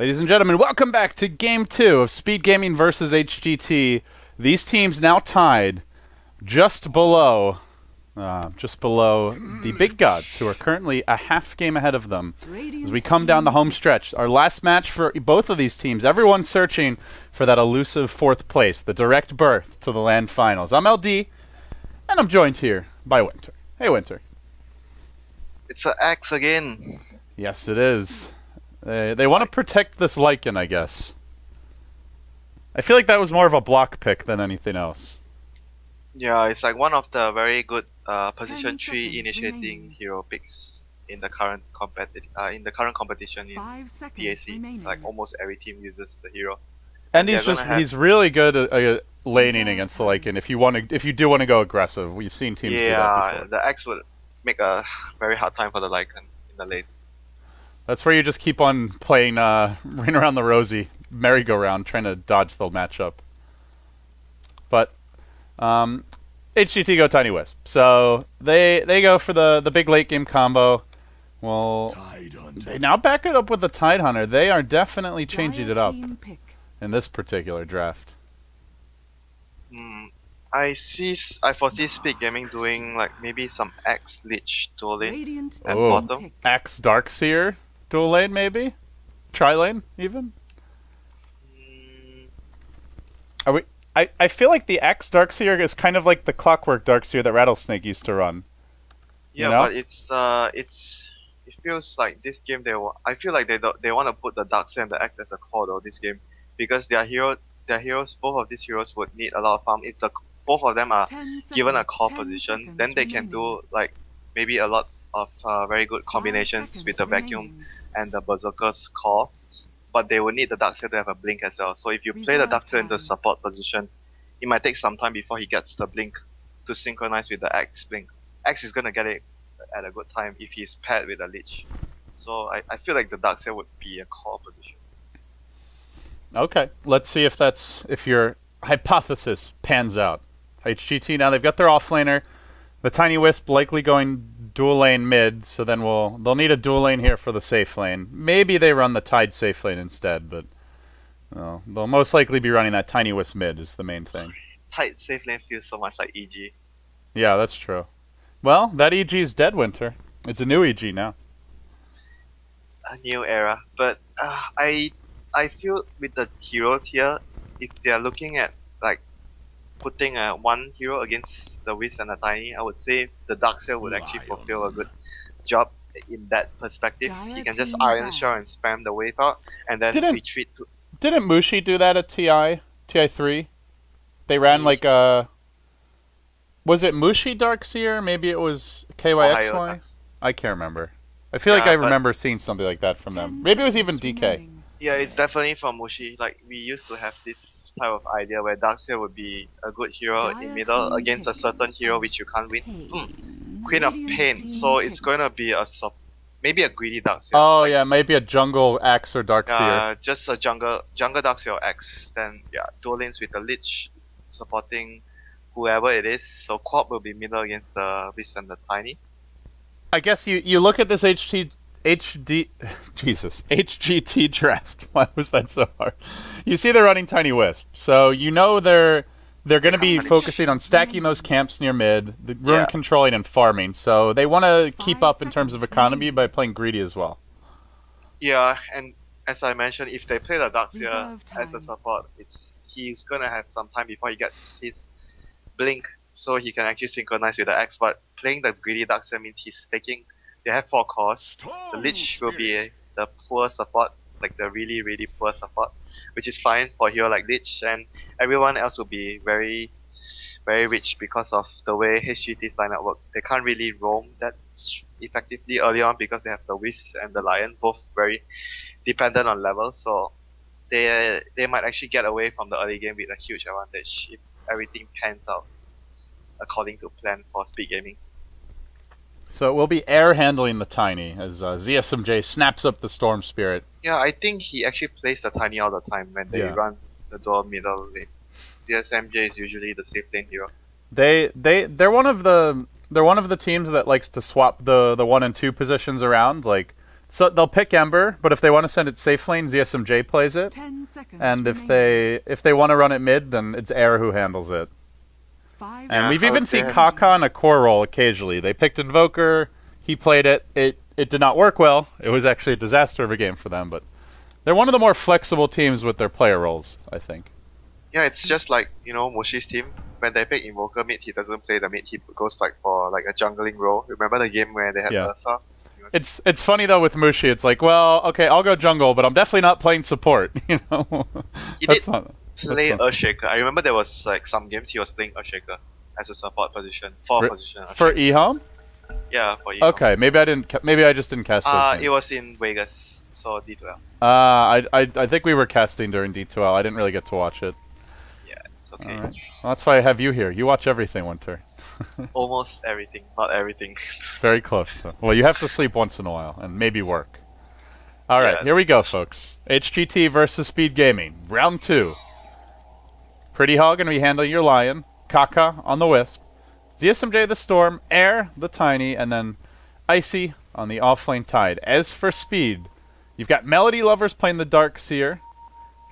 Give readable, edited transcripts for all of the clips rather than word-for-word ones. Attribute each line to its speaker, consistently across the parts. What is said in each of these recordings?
Speaker 1: Ladies and gentlemen, welcome back to Game 2 of Speed Gaming versus HGT. These teams now tied just below the big gods, who are currently a half game ahead of them. As we come down the home stretch, our last match for both of these teams, everyone's searching for that elusive fourth place, the direct berth to the LAN finals. I'm LD, and I'm joined here by WinteR. Hey, WinteR.
Speaker 2: It's an axe again.
Speaker 1: Yes, it is. They want to protect this Lycan, I guess. I feel like that was more of a block pick than anything else.
Speaker 2: Yeah, it's like one of the very good position 3 initiating hero picks in the current competition in PAC. Like almost every team uses the hero.
Speaker 1: And he's really good at laning against the Lycan. If you do want to go aggressive, we've seen teams do that before.
Speaker 2: Yeah, the axe would make a very hard time for the Lycan in the lane.
Speaker 1: That's where you just keep on playing Ring Around the Rosie, merry-go-round, trying to dodge the matchup. But HGT go Tiny Wisp. So they go for the big late game combo. Well, they now back it up with the Tidehunter. They are definitely changing it up in this particular draft.
Speaker 2: I foresee Speed Gaming doing like maybe some Axe Lich dual lane at bottom.
Speaker 1: Axe Darkseer dual lane maybe? Tri-lane even? Are we? I feel like the Axe Darkseer is kind of like the Clockwork Darkseer that Rattlesnake used to run.
Speaker 2: Yeah, you know? But it feels like this game I feel like they want to put the Darkseer and the Axe as a core though this game, because both of these heroes would need a lot of farm. If both of them are given a core position, then they can do like maybe a lot of very good combinations with the vacuum and the Berserker's core. But they will need the Darkseer to have a blink as well. So if you play the Darkseer into support position, it might take some time before he gets the blink to synchronize with the Axe blink. Axe is gonna get it at a good time if he's paired with a Lich. So I feel like the Darkseer would be a core position.
Speaker 1: Okay, let's see if your hypothesis pans out. HGT now they've got their offlaner, the Tiny Wisp likely going dual lane mid, so then they'll need a dual lane here for the safe lane. Maybe they run the Tide safe lane instead, but they'll most likely be running that Tiny Wisp mid is the main thing.
Speaker 2: Tide safe lane feels so much like EG.
Speaker 1: Yeah, that's true. Well, that EG is dead, WinteR. It's a new EG now.
Speaker 2: A new era, but I feel with the heroes here, if they are looking at like putting one hero against the Wisp and the Tiny, I would say the Darkseer would actually fulfill a good job in that perspective. He can just Iron Shell and spam the wave out, and then retreat to...
Speaker 1: Didn't Mushi do that at TI3? They ran like a... Was it Mushi Darkseer? Maybe it was KYXY? I can't remember. I feel like I remember seeing something like that from them. Maybe it was even DK.
Speaker 2: Yeah, it's definitely from Mushi. Like, we used to have this type of idea where Darkseer would be a good hero in middle against a certain hero which you can't win. Queen of Pain, so it's going to be maybe a greedy Darkseer.
Speaker 1: Oh yeah, maybe a jungle Axe or Darkseer.
Speaker 2: Just a jungle Darkseer or Axe. Then yeah, dual lanes with the Lich supporting whoever it is. So Quap will be middle against the Wisp and the Tiny.
Speaker 1: I guess you look at this HGT draft. Why was that so hard? You see they're running Tiny Wisp, so you know they're going to be focusing on stacking those camps near mid, the rune controlling and farming. So they want to keep up in terms of economy by playing greedy as well.
Speaker 2: Yeah, and as I mentioned, if they play the Darkseer as a support, he's going to have some time before he gets his blink, so he can actually synchronize with the Axe. But playing the greedy Darkseer means he's staking. They have 4 cores. The Lich will be the poor support, like the really, really poor support, which is fine for a hero like Lich, and everyone else will be very, very rich because of the way HGT's lineup work. They can't really roam that effectively early on because they have the Wisp and the Lion, both very dependent on level, so they might actually get away from the early game with a huge advantage if everything pans out according to plan for Speed Gaming.
Speaker 1: So it will be Air handling the Tiny as ZSMJ snaps up the Storm Spirit.
Speaker 2: Yeah, I think he actually plays the Tiny all the time when they run the dual middle lane. ZSMJ is usually the safe lane hero.
Speaker 1: They're one of the teams that likes to swap the 1 and 2 positions around. Like So they'll pick Ember, but if they want to send it safe lane, ZSMJ plays it.
Speaker 3: 10 seconds
Speaker 1: And if
Speaker 3: remaining.
Speaker 1: they want to run it mid, then it's Air who handles it.
Speaker 3: 5
Speaker 1: And
Speaker 2: Yeah,
Speaker 1: we've
Speaker 2: I
Speaker 1: even
Speaker 2: would
Speaker 1: seen
Speaker 2: say-
Speaker 1: Kaka on a core role occasionally. They picked Invoker, he played it. It did not work well. It was actually a disaster of a game for them, but they're one of the more flexible teams with their player roles, I think.
Speaker 2: Yeah, it's just like, you know, Mushi's team. When they pick Invoker mid, he doesn't play the mid. He goes like for like a jungling role. Remember the game where they had
Speaker 1: Yeah.
Speaker 2: Ursa? It was-
Speaker 1: It's funny though with Mushi. It's like, well, okay, I'll go jungle, but I'm definitely not playing support. You know,
Speaker 2: He
Speaker 1: That's
Speaker 2: did
Speaker 1: not-
Speaker 2: play
Speaker 1: that's not-
Speaker 2: Earthshaker. I remember there was like some games he was playing Earthshaker as a support position, for
Speaker 1: Re-
Speaker 2: a position.
Speaker 1: for eHome.
Speaker 2: Yeah, for you.
Speaker 1: Okay, maybe I just didn't cast those
Speaker 2: It
Speaker 1: games.
Speaker 2: was in Vegas, so D12.
Speaker 1: I think we were casting during D2L. I didn't really get to watch it.
Speaker 2: Yeah, it's okay.
Speaker 1: All right. Well, that's why I have you here. You watch everything, WinteR.
Speaker 2: Almost everything, not everything.
Speaker 1: Very close, though. Well, you have to sleep once in a while, and maybe work. All right,
Speaker 2: Yeah.
Speaker 1: here we go, folks. HGT versus Speed Gaming, round 2. Pretty Hog going to be handling your Lion, Kaka on the Wisp, ZSMJ the Storm, Air the Tiny, and then Icy on the offlane Tide. As for Speed, you've got Melody Lovers playing the Dark Seer,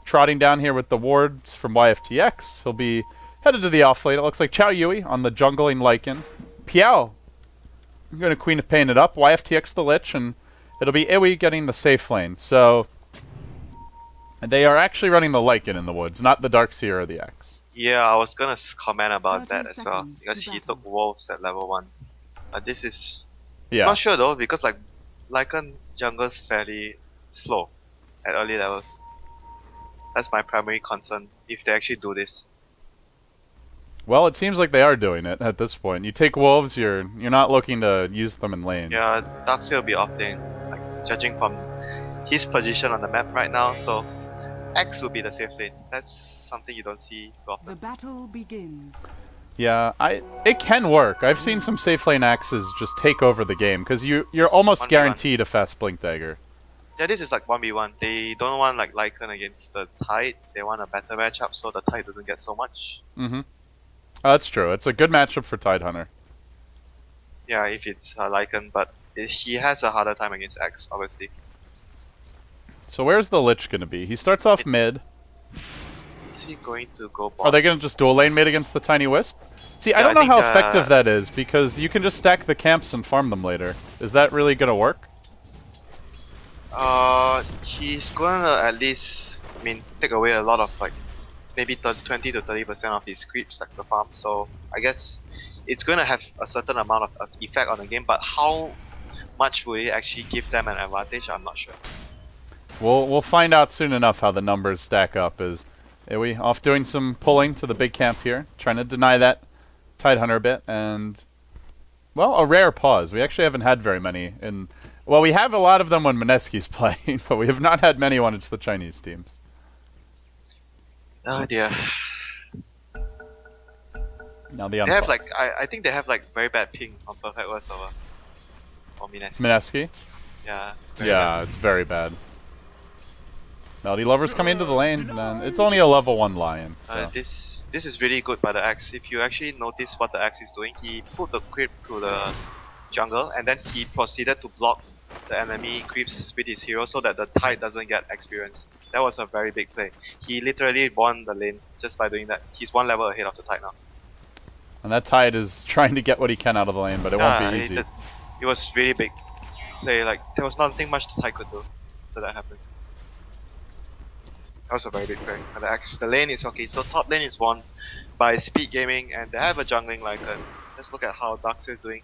Speaker 1: trotting down here with the wards from YFTX. He'll be headed to the offlane. It looks like Chow Yui on the jungling Lycan. Piao going to Queen of Pain it up. YFTX the Lich, and it'll be Iwi getting the safe lane. So they are actually running the Lycan in the woods, not the Dark Seer or the X.
Speaker 2: Yeah, I was gonna comment about
Speaker 3: 30
Speaker 2: that as well
Speaker 3: seconds
Speaker 2: because
Speaker 3: to
Speaker 2: he
Speaker 3: battle.
Speaker 2: took wolves at level 1. This is
Speaker 1: Yeah.
Speaker 2: not sure though because like Lycan jungle's fairly slow at early levels. That's my primary concern if they actually do this.
Speaker 1: Well, it seems like they are doing it at this point. You take wolves, you're not looking to use them in lane.
Speaker 2: Yeah, Darkseid will be off lane, like judging from his position on the map right now. So X will be the safe lane. That's something you don't see too
Speaker 3: The
Speaker 2: often.
Speaker 3: battle begins.
Speaker 1: Yeah, it can work. I've seen some safe lane axes just take over the game because you're almost
Speaker 2: 1v1.
Speaker 1: guaranteed a fast blink dagger.
Speaker 2: Yeah, this is like 1v1. They don't want like Lycan against the Tide. They want a better matchup so the Tide doesn't get so much.
Speaker 1: Mm-hmm. Oh, that's true. It's a good matchup for Tidehunter.
Speaker 2: Yeah, if it's Lycan, but he has a harder time against X, obviously.
Speaker 1: So where's the Lich going to be? He starts off mid.
Speaker 2: Is he going to go bot?
Speaker 1: Are they going to just dual lane mid against the Tiny Wisp? See, I
Speaker 2: Yeah,
Speaker 1: don't know
Speaker 2: I
Speaker 1: how
Speaker 2: think,
Speaker 1: effective that is because you can just stack the camps and farm them later. Is that really going to work?
Speaker 2: He's gonna at least, take away a lot of like, maybe 20 to 30% of his creeps like the farm. So I guess it's gonna have a certain amount of effect on the game, but how much will it actually give them an advantage? I'm not sure.
Speaker 1: We'll find out soon enough how the numbers stack up. Is we off doing some pulling to the big camp here, trying to deny that Tidehunter a bit, and well, a rare pause. We actually haven't had very many in. Well, we have a lot of them when Mineski's playing, but we have not had many when it's the Chinese teams.
Speaker 2: Oh dear.
Speaker 1: Now the
Speaker 2: They have
Speaker 1: unpause.
Speaker 2: like, I think they have like very bad ping on Perfect World server. Or Mineski.
Speaker 1: Mineski?
Speaker 2: Yeah. very
Speaker 1: Yeah,
Speaker 2: bad.
Speaker 1: it's very bad. Melody Lovers coming into the lane, and then it's only a level 1 Lion. So.
Speaker 2: This is really good by the Axe. If you actually notice what the Axe is doing, he put the creep to the jungle and then he proceeded to block the enemy creeps with his hero so that the Tide doesn't get experience. That was a very big play. He literally won the lane just by doing that. He's one level ahead of the Tide now.
Speaker 1: And that Tide is trying to get what he can out of the lane, but it won't be easy.
Speaker 2: It was really big play. Like there was nothing much the Tide could do so that happened. That was a very big play for the Axe. The lane is okay. So top lane is won by Speed Gaming and they have a jungling Lycan. Let's look at how Darkseid is doing.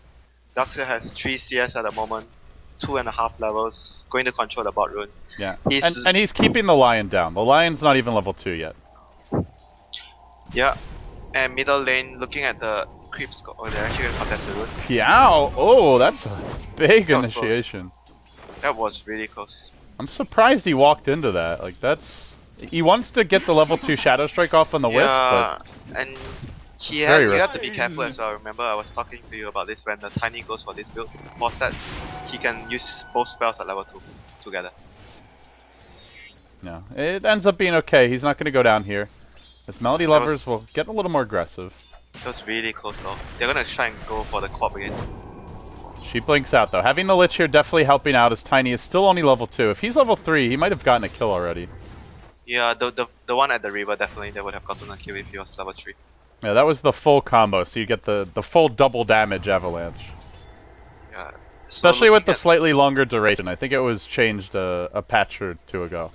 Speaker 2: Darkseid has 3 CS at the moment, 2.5 levels, going to control the bot rune.
Speaker 1: Yeah,
Speaker 2: He's-
Speaker 1: and he's keeping the Lion down. The Lion's not even level 2 yet.
Speaker 2: Yeah, and middle lane, looking at the creep score. Oh, they're actually going to contest the rune.
Speaker 1: Piao! Oh, that's a big
Speaker 2: That was close.
Speaker 1: initiation.
Speaker 2: That was really close.
Speaker 1: I'm surprised he walked into that. Like, that's... He wants to get the level 2 Shadow Strike off on the Wisp,
Speaker 2: Yeah,
Speaker 1: but...
Speaker 2: and
Speaker 1: It's very
Speaker 2: you have
Speaker 1: risky.
Speaker 2: to be careful as well. Remember, I was talking to you about this when the Tiny goes for this build. For stats, he can use both spells at level 2 together.
Speaker 1: No, it ends up being okay. He's not going to go down here. As Melody Lovers will get a little more aggressive.
Speaker 2: That was really close though. They're gonna try and go for the co-op again.
Speaker 1: She blinks out, though. Having the Lich here definitely helping out, as Tiny is still only level 2. If he's level 3, he might have gotten a kill already.
Speaker 2: Yeah, the one at the river, definitely they would have gotten a kill if he was level 3.
Speaker 1: Yeah, that was the full combo, so you get the full double damage avalanche.
Speaker 2: Yeah.
Speaker 1: Especially with the slightly longer duration. I think it was changed a patch or two ago.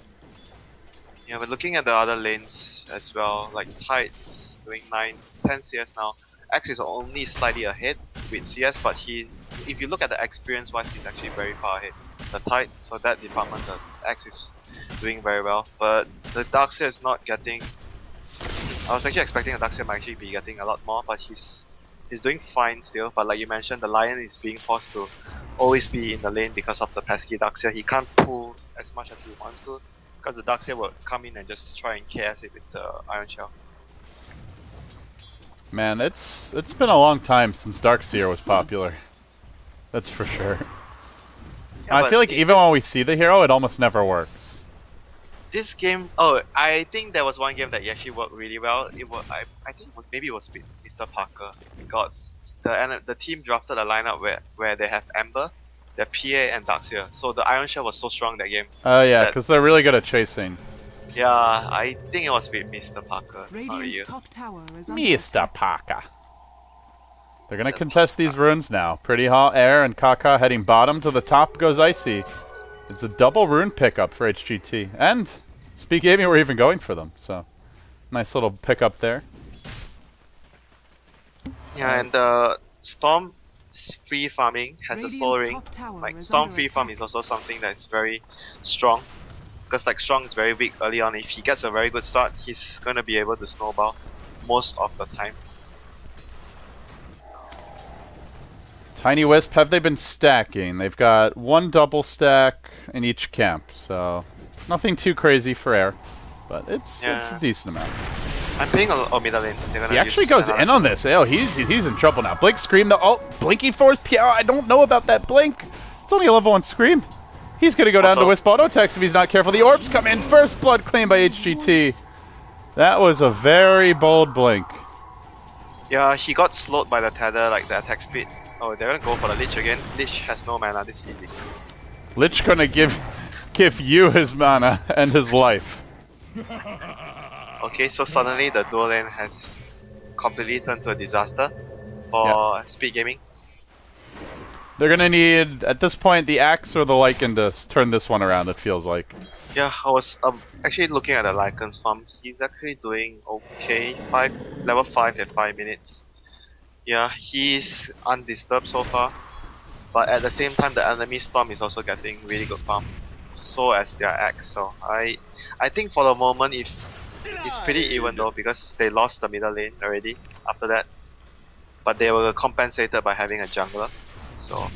Speaker 2: Yeah, but looking at the other lanes as well, like Tide's doing 10 CS now. X is only slightly ahead with CS, but if you look at the experience wise, he's actually very far ahead. The Tide, so that department, the X is doing very well, but the Darkseer is not getting. I was actually expecting the Darkseer might actually be getting a lot more, but he's doing fine still. But like you mentioned, the Lion is being forced to always be in the lane because of the pesky Darkseer. He can't pull as much as he wants to, because the Darkseer will come in and just try and KS it with the Iron Shell.
Speaker 1: Man, it's been a long time since Darkseer was popular. That's for sure.
Speaker 2: Yeah,
Speaker 1: I feel like even when we see the hero, it almost never works.
Speaker 2: This game, oh, I think there was one game that actually worked really well. It was, I think maybe it was with Mr. Parker, because the team drafted a lineup where they have Ember, their PA, and Darkseer. So the Iron Shell was so strong that game.
Speaker 1: Oh yeah, because they're really good at chasing.
Speaker 2: Yeah, I think it was with Mr. Parker.
Speaker 3: Radiant's top tower is under
Speaker 1: Mr.
Speaker 3: attack.
Speaker 1: Parker. They're gonna contest these runes now. Pretty Hot Air and Kaka heading bottom. To the top goes Icy. It's a double rune pickup for HGT. And Speak Gaming were even going for them, so nice little pickup there.
Speaker 2: Yeah, and the Storm free farming has
Speaker 3: Radiant's
Speaker 2: a soul ring.
Speaker 3: top tower
Speaker 2: Like
Speaker 3: is
Speaker 2: Storm
Speaker 3: under
Speaker 2: free farm
Speaker 3: attack.
Speaker 2: is also something that's very strong. Because like Strong is very weak early on. If he gets a very good start, he's gonna be able to snowball most of the time.
Speaker 1: Tiny Wisp, have they been stacking? They've got one double stack in each camp, so nothing too crazy for air, but it's a decent amount.
Speaker 2: I'm paying a middle lane. They're gonna
Speaker 1: He actually
Speaker 2: use
Speaker 1: goes in on this. Oh, he's in trouble now. Blink Scream though. Oh, Blinky Force PL. I don't know about that Blink. It's only a level 1 Scream. He's gonna go down to Wisp Auto Text if he's not careful. The orbs come in. First blood claim by HGT. That was a very bold Blink.
Speaker 2: Yeah, he got slowed by the tether, like the attack speed. Oh, they're gonna go for the Lich again. Lich has no mana, this is easy.
Speaker 1: Lich gonna give you his mana and his life.
Speaker 2: Okay, so suddenly the dual lane has completely turned to a disaster for Speed Gaming.
Speaker 1: They're gonna need, at this point, the Axe or the Lycan to turn this one around, it feels like.
Speaker 2: Yeah, I was actually looking at the Lycan's farm. He's actually doing okay. Level 5 at 5 minutes. Yeah, he's undisturbed so far. But at the same time, the enemy Storm is also getting really good farm. So as their Axe. So I think for the moment, it's pretty even though, because they lost the middle lane already after that. But they were compensated by having a jungler. So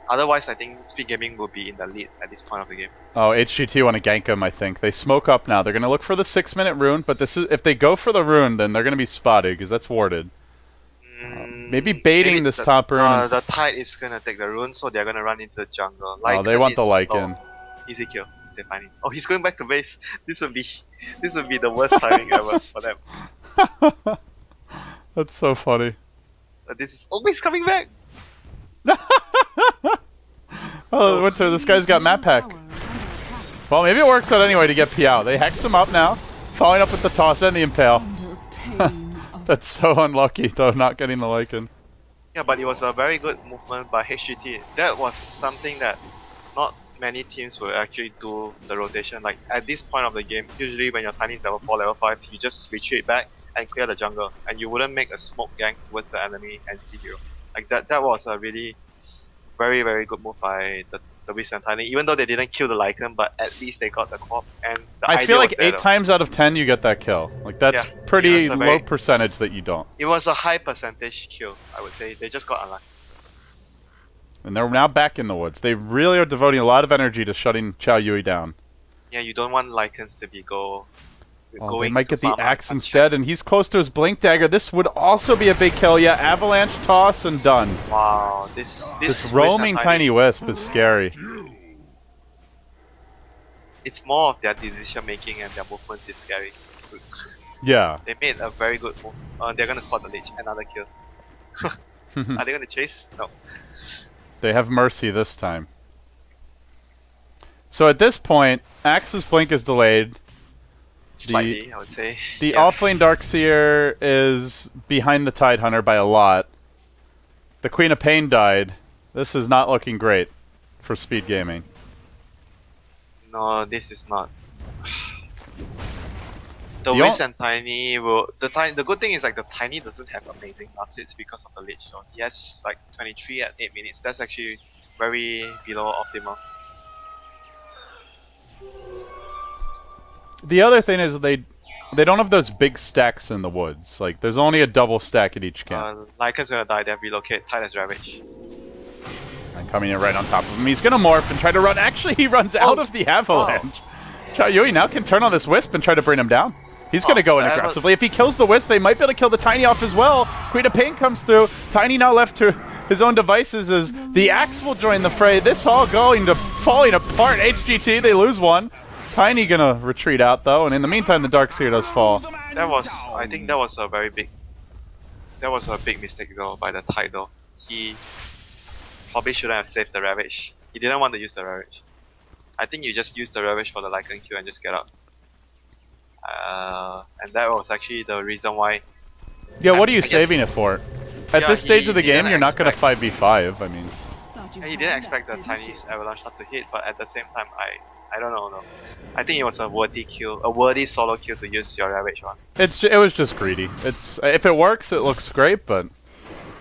Speaker 2: otherwise, I think Speed Gaming will be in the lead at this point of the game.
Speaker 1: Oh, HGT want to gank him, I think. They smoke up now. They're going to look for the 6-minute rune, but this is, if they go for the rune, then they're going to be spotted, because that's warded. Maybe baiting this top rune.
Speaker 2: The Tide is going to take the rune, so they're going to run into the jungle.
Speaker 1: Oh, they want the Lycan.
Speaker 2: Easy kill. They find it. Oh, he's going back to base. This would be the worst timing ever for them.
Speaker 1: That's so funny.
Speaker 2: This is always coming back.
Speaker 1: Oh, WinteR, this guy's got map hack. Well, maybe it works out anyway to get P out. They hex him up now, following up with the toss and the impale. That's so unlucky, though, not getting the Lycan.
Speaker 2: Yeah, but it was a very good movement by HGT. That was something that not many teams will actually do the rotation. Like at this point of the game, usually when your Tiny is level 4, level 5, you just retreat back and clear the jungle, and you wouldn't make a smoke gank towards the enemy and see hero. Like that was a really very, very good move by the Wizard and Tiny, even though they didn't kill the Lycan, but at least they got the co-op. And the
Speaker 1: I feel like
Speaker 2: idea was
Speaker 1: 8 times out of 10 you get that kill. Like that's pretty low percentage that you don't.
Speaker 2: It was a high percentage kill, I would say. They just got unlucky.
Speaker 1: And they're now back in the woods. They really are devoting a lot of energy to shutting Chao Yui down.
Speaker 2: Yeah, you don't want Lycans to be going.
Speaker 1: They might get the axe instead, and he's close to his Blink Dagger. This would also be a big kill. Yeah, Avalanche, toss, and done.
Speaker 2: Wow, this
Speaker 1: roaming Tiny Wisp is scary.
Speaker 2: It's more of their decision making and their movements is scary.
Speaker 1: Yeah.
Speaker 2: They made a very good move. They're gonna spot the Lich, another kill. Are they gonna chase? No.
Speaker 1: They have Mercy this time. So at this point, Axe's Blink is delayed.
Speaker 2: Slightly, I would say.
Speaker 1: The offlane Darkseer is behind the Tidehunter by a lot. The Queen of Pain died. This is not looking great for speed gaming.
Speaker 2: No, this is not. The Wiz and Tiny will... The good thing is like the Tiny doesn't have amazing last hits because of the Lich Zone. He has like 23 at 8 minutes. That's actually very below optimal.
Speaker 1: The other thing is they don't have those big stacks in the woods. Like, there's only a double stack at each camp.
Speaker 2: Lycan's gonna die, they have relocate. Tide has Ravage.
Speaker 1: And coming in right on top of him. He's gonna morph and try to run. Actually, he runs out of the avalanche. Chao Yui now can turn on this Wisp and try to bring him down. He's gonna go in aggressively. If he kills the Wisp, they might be able to kill the Tiny off as well. Queen of Pain comes through. Tiny now left to his own devices as the Axe will join the fray. This all going to falling apart. HGT, they lose one. Tiny gonna retreat out though, and in the meantime the Darkseer does fall.
Speaker 2: I think that was a very big... That was a big mistake though by the Tide though. He probably shouldn't have saved the Ravage. He didn't want to use the Ravage. I think you just use the Ravage for the Lycan Q and just get out. And that was actually the reason why...
Speaker 1: Yeah, what are you saving it for? At this stage of the game, you're not gonna 5v5, I mean...
Speaker 2: He didn't expect the Tiny's Avalanche not to hit, but at the same time, I don't know. No. I think it was a worthy kill, a worthy solo kill to use your Ravage one.
Speaker 1: It was just greedy. If it works, it looks great, but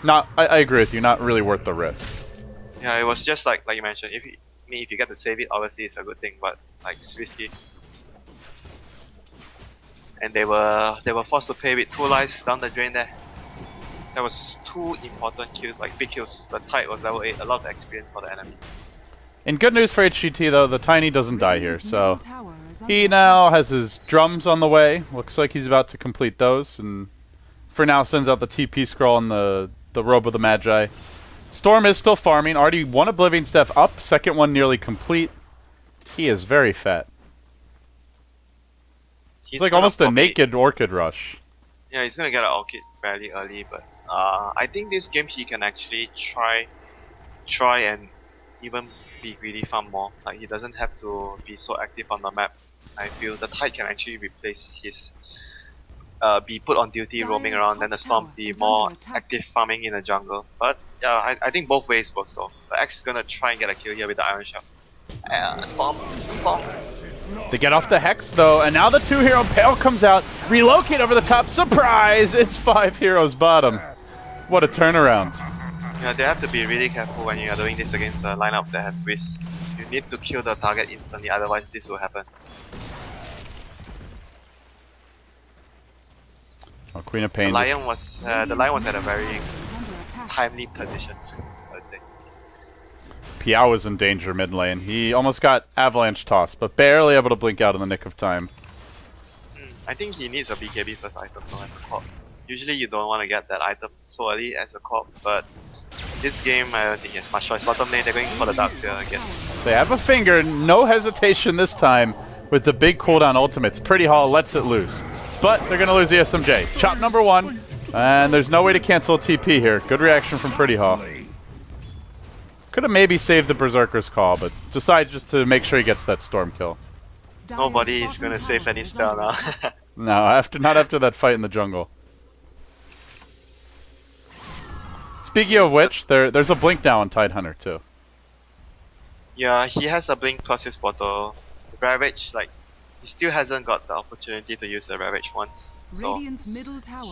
Speaker 1: not. I agree with you. Not really worth the risk.
Speaker 2: Yeah, it was just like you mentioned. If you get to save it, obviously it's a good thing, but like it's risky. And they were forced to pay with 2 lives down the drain there. That was 2 important kills, like big kills. The Tide was level 8, a lot of experience for the enemy.
Speaker 1: And good news for HGT though, the Tiny doesn't die here, so he now has his drums on the way. Looks like he's about to complete those, and for now sends out the TP scroll and the Robe of the Magi. Storm is still farming, already 1 Oblivion Staff up, second one nearly complete. He is very fat. He's like almost a naked Orchid Rush.
Speaker 2: Yeah, he's gonna get an Orchid fairly early, but I think this game he can actually try and even be greedy farm more. Like he doesn't have to be so active on the map. I feel the Tide can actually replace his be put on duty roaming around, then the Storm be more active farming in the jungle. But yeah, I think both ways works though. The Axe is gonna try and get a kill here with the Iron Shell. Storm.
Speaker 1: They get off the Hex though, and now the 2-hero Pale comes out, relocate over the top, surprise! It's 5 heroes bottom. What a turnaround.
Speaker 2: Yeah, they have to be really careful when you are doing this against a lineup that has Whiz. You need to kill the target instantly, otherwise this will happen.
Speaker 1: Oh, Queen of Pain.
Speaker 2: The lion was at a very timely position, I would say.
Speaker 1: Piao was in danger mid lane. He almost got Avalanche tossed, but barely able to blink out in the nick of time.
Speaker 2: I think he needs a BKB first item though as a corp. Usually you don't want to get that item so early as a corp, but this game I don't think he has much choice. Bottom lane they're going for the Darkseer again.
Speaker 1: They have a finger, no hesitation this time with the big cooldown ultimates. Pretty Hall lets it loose, but they're going to lose the SMJ. Chop number 1, and there's no way to cancel a TP here. Good reaction from Pretty Hall. Could have maybe saved the Berserker's call, but decides just to make sure he gets that Storm kill.
Speaker 2: Nobody is going to save any spell now.
Speaker 1: No, not after that fight in the jungle. Speaking of which, there's a blink now on Tidehunter too.
Speaker 2: Yeah, he has a blink plus his bottle. Ravage, like, he still hasn't got the opportunity to use the Ravage once, so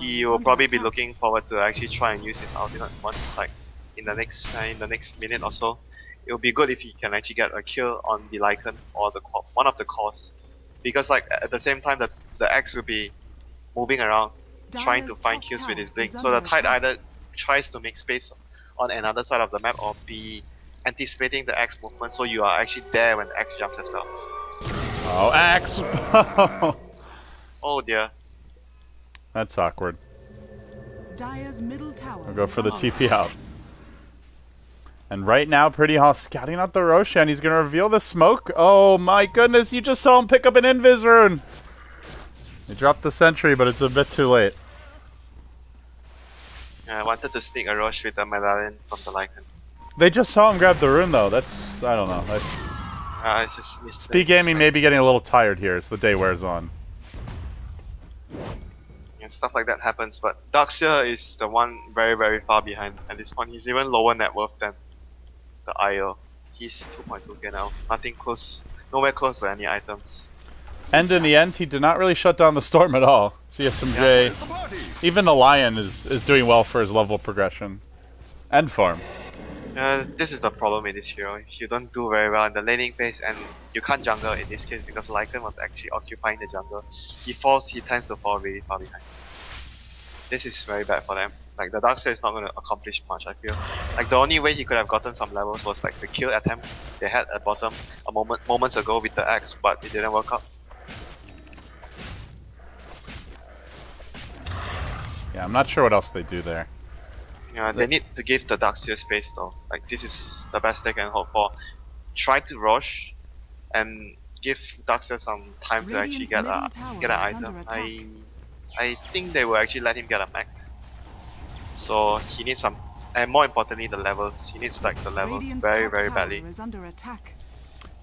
Speaker 2: he will probably be looking forward to actually try and use his ultimate once, like in the next minute or so. It will be good if he can actually get a kill on the Lycan or the one of the cores, because like at the same time the Axe will be moving around trying to find kills with his blink. So the Tide either tries to make space on another side of the map or be anticipating the Axe movement, so you are actually there when the Axe jumps as well.
Speaker 1: Oh, Axe!
Speaker 2: Oh dear.
Speaker 1: That's awkward. We'll go for the TP out. And right now, Pretty Hall scouting out the Roshan. He's going to reveal the smoke. Oh my goodness, you just saw him pick up an Invis rune. He dropped the sentry, but it's a bit too late.
Speaker 2: Yeah, I wanted to sneak a Rosh with a medallion from the Lycan.
Speaker 1: They just saw him grab the rune though. That's I don't know.
Speaker 2: I just missed
Speaker 1: Speed Gaming may be getting a little tired here as the day wears on.
Speaker 2: Yeah, stuff like that happens, but Darkseer is the one very, very far behind at this point. He's even lower net worth than the IO. He's 2.2k now. Nothing close, nowhere close to any items.
Speaker 1: And in the end, he did not really shut down the storm at all. CSMJ, even the Lion is doing well for his level progression and farm.
Speaker 2: This is the problem with this hero. If you don't do very well in the laning phase, and you can't jungle in this case because Lycan was actually occupying the jungle, he tends to fall really far behind. This is very bad for them. Like the Darkseer is not going to accomplish much, I feel. Like the only way he could have gotten some levels was like the kill attempt they had at bottom moments ago with the axe, but it didn't work out.
Speaker 1: Yeah, I'm not sure what else they do there.
Speaker 2: Yeah, they need to give the Darkseer space though. Like this is the best they can hope for. Try to rush and give Darkseer some time to actually get an item. I think they will actually let him get a mech. So he needs some, and more importantly the levels. He needs like the levels very, very badly.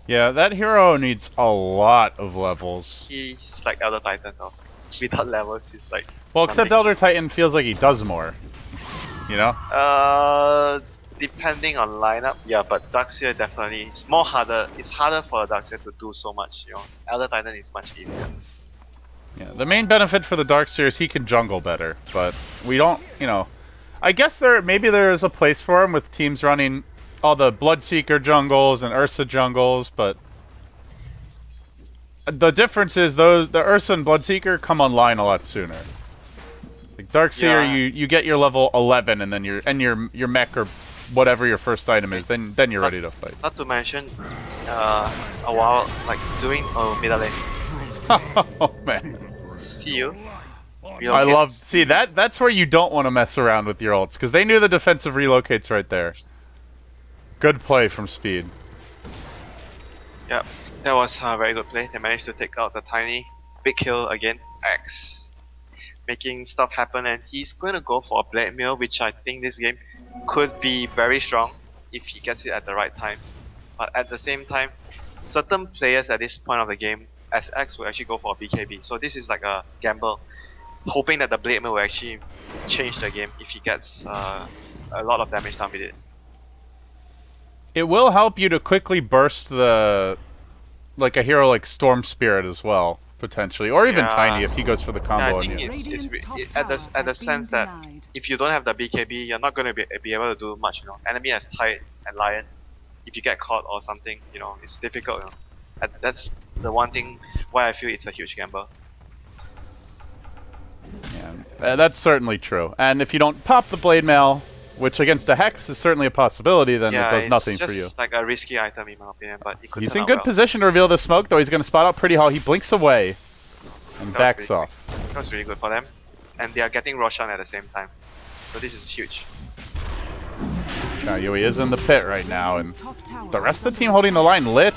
Speaker 1: Yeah, that hero needs a lot of levels.
Speaker 2: He's like Elder Titan though. Without levels, he's like.
Speaker 1: Well, except Elder Titan feels like he does more. You know?
Speaker 2: Depending on lineup, yeah, but Darkseer definitely it's more harder. It's harder for a Darkseer to do so much. You know, Elder Titan is much easier.
Speaker 1: Yeah, the main benefit for the Darkseer is he can jungle better, but we don't. You know, I guess maybe there is a place for him with teams running all the Bloodseeker jungles and Ursa jungles, but the difference is the Ursa and Bloodseeker come online a lot sooner. Like Darkseer, you get your level 11 and then your mech or whatever your first item is, then you're ready to fight.
Speaker 2: Not to mention, a while like doing middle lane.
Speaker 1: Oh man.
Speaker 2: See you.
Speaker 1: I love that's where you don't want to mess around with your ults because they knew the defensive relocates right there. Good play from Speed.
Speaker 2: Yep, that was a very good play. They managed to take out the tiny big kill again. X. Making stuff happen, and he's going to go for a Blade Mail, which I think this game could be very strong if he gets it at the right time. But at the same time, certain players at this point of the game, as X, will actually go for a BKB. So this is like a gamble, hoping that the Blade Mail will actually change the game if he gets a lot of damage done with it.
Speaker 1: It will help you to quickly burst a hero like Storm Spirit as well. Potentially, or even Tiny if he goes for the combo.
Speaker 2: Yeah, I think it's at the sense that if you don't have the BKB, you're not going to be able to do much. You know, enemy has Tide and Lion. If you get caught or something, you know, it's difficult. You know? That's the one thing why I feel it's a huge gamble.
Speaker 1: Yeah, that's certainly true. And if you don't pop the Blade Mail, which against a Hex is certainly a possibility, then it does nothing for you.
Speaker 2: It's like a risky item in my opinion, but it could
Speaker 1: He's in good position to reveal the smoke, though. He's going to spot out pretty hard. He blinks away and backs off.
Speaker 2: That was really good for them. And they are getting Roshan at the same time. So this is huge.
Speaker 1: Yui is in the pit right now, and the rest of the team holding the line. Lich,